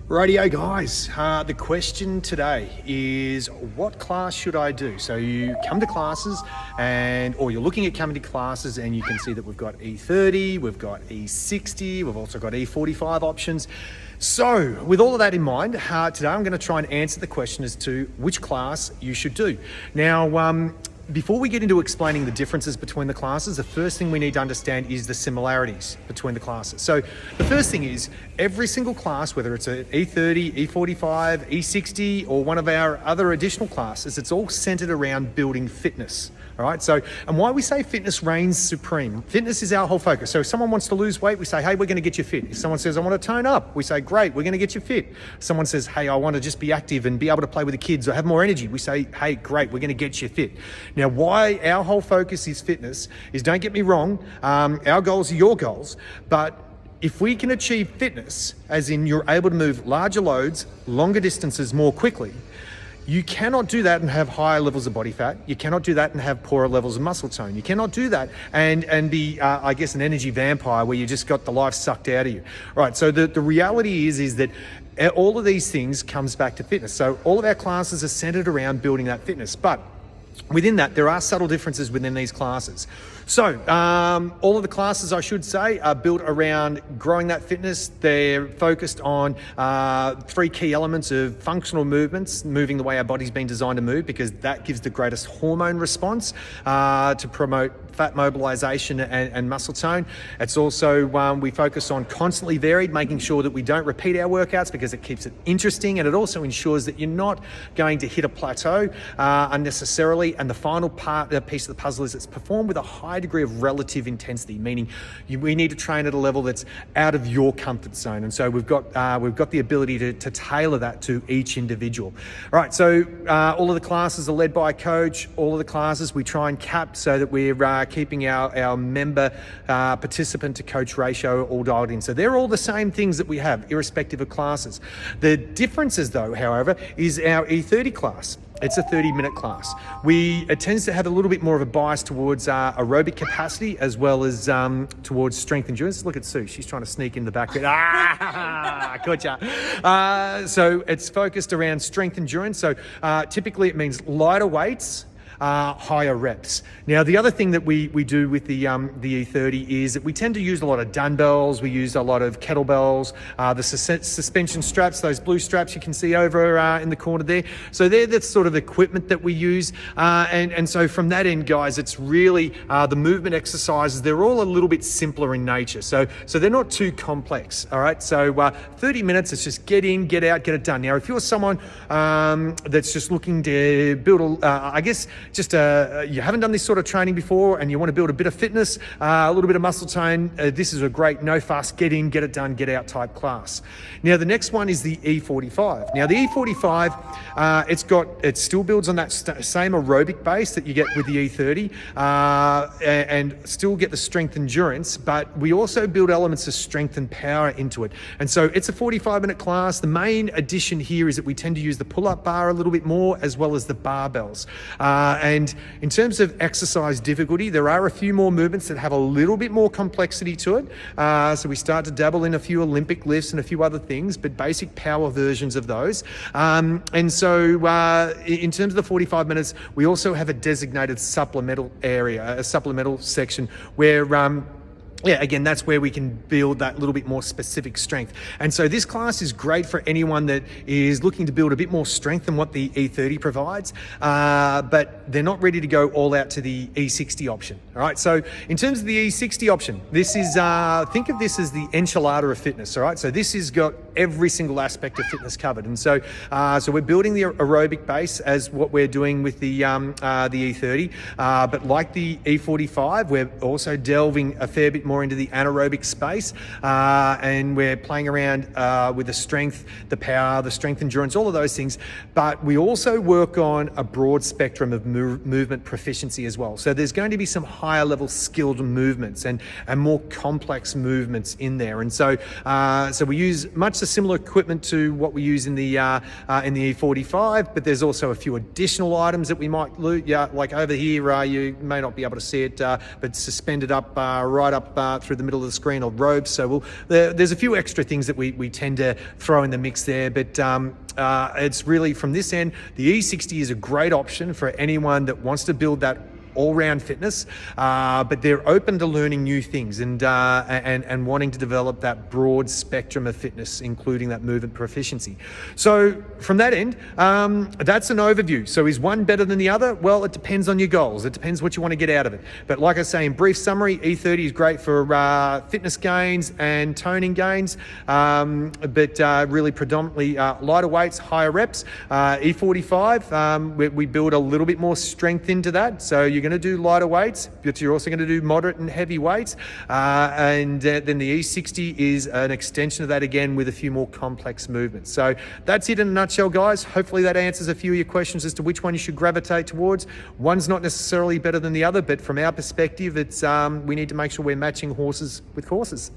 Radio guys, the question today is what class should I do? So you come to classes or you're looking at coming to classes and you can see that we've got E30, we've got E60, we've also got E45 options. So with all of that in mind, today I'm going to try and answer the question as to which class you should do. Now, before we get into explaining the differences between the classes, the first thing we need to understand is the similarities between the classes. So the first thing is every single class, whether it's an E30, E45, E60, or one of our other additional classes, it's all centered around building fitness. All right. So, and why we say fitness reigns supreme. Fitness is our whole focus. So if someone wants to lose weight, we say, hey, we're going to get you fit. If someone says, I want to tone up, we say, great, we're going to get you fit. If someone says, hey, I want to just be active and be able to play with the kids or have more energy, we say, hey, great, we're going to get you fit. Now, why our whole focus is fitness is, don't get me wrong, our goals are your goals, but if we can achieve fitness, as in you're able to move larger loads, longer distances more quickly, you cannot do that and have higher levels of body fat. You cannot do that and have poorer levels of muscle tone. You cannot do that and be, I guess, an energy vampire where you just got the life sucked out of you. All right, so the reality is that all of these things comes back to fitness. So all of our classes are centered around building that fitness. But within that, there are subtle differences within these classes. So all of the classes, I should say, are built around growing that fitness. They're focused on three key elements of functional movements, moving the way our body's been designed to move, because that gives the greatest hormone response to promote fat mobilization and muscle tone. It's also, we focus on constantly varied, making sure that we don't repeat our workouts because it keeps it interesting, and it also ensures that you're not going to hit a plateau unnecessarily. And the final piece of the puzzle is it's performed with a high degree of relative intensity, meaning we need to train at a level that's out of your comfort zone. And so we've got the ability to tailor that to each individual. All right, so all of the classes are led by a coach. All of the classes we try and cap so that we're keeping our member participant to coach ratio all dialed in. So they're all the same things that we have, irrespective of classes. The differences, though, however, is our E30 class. It's a 30-minute class. It tends to have a little bit more of a bias towards aerobic capacity as well as towards strength endurance. Look at Sue, she's trying to sneak in the back. Gotcha. So it's focused around strength endurance. So typically it means lighter weights, higher reps. Now, the other thing that we do with the E30 is that we tend to use a lot of dumbbells, we use a lot of kettlebells, the suspension straps, those blue straps you can see over in the corner there. So they're the sort of equipment that we use. And so from that end, guys, it's really the movement exercises, they're all a little bit simpler in nature. So they're not too complex, all right? So 30 minutes, it's just get in, get out, get it done. Now, if you're someone that's just looking to build, you haven't done this sort of training before and you want to build a bit of fitness, a little bit of muscle tone, this is a great no fuss, get in, get it done, get out type class. Now, the next one is the E45. Now, the E45, it still builds on that same aerobic base that you get with the E30 and still get the strength endurance, but we also build elements of strength and power into it. And so it's a 45-minute class. The main addition here is that we tend to use the pull-up bar a little bit more as well as the barbells. And in terms of exercise difficulty, there are a few more movements that have a little bit more complexity to it. So we start to dabble in a few Olympic lifts and a few other things, but basic power versions of those. And so in terms of the 45 minutes, we also have a designated supplemental area, a supplemental section where again, that's where we can build that little bit more specific strength. And so this class is great for anyone that is looking to build a bit more strength than what the E30 provides, but they're not ready to go all out to the E60 option. All right, so in terms of the E60 option, this is, think of this as the enchilada of fitness, all right? So this has got every single aspect of fitness covered. And so we're building the aerobic base as what we're doing with the E30, but like the E45, we're also delving a fair bit more into the anaerobic space, and we're playing around with the strength, the power, the strength endurance, all of those things. But we also work on a broad spectrum of movement proficiency as well. So there's going to be some higher level skilled movements and more complex movements in there. And so we use much the similar equipment to what we use in the E45, but there's also a few additional items that we might loot. Yeah, like over here, you may not be able to see it, but suspended up right up through the middle of the screen or ropes. So there's a few extra things that we tend to throw in the mix there, but it's really from this end, the E60 is a great option for anyone that wants to build that all-round fitness, but they're open to learning new things and wanting to develop that broad spectrum of fitness, including that movement proficiency. So from that end, that's an overview. So is one better than the other? Well, it depends on your goals. It depends what you want to get out of it. But like I say, in brief summary, E30 is great for fitness gains and toning gains, but really predominantly lighter weights, higher reps. E45, we build a little bit more strength into that. So you're going to do lighter weights, but you're also going to do moderate and heavy weights. And then the E60 is an extension of that again with a few more complex movements. So that's it in a nutshell, guys. Hopefully that answers a few of your questions as to which one you should gravitate towards. One's not necessarily better than the other, but from our perspective, it's we need to make sure we're matching horses with courses.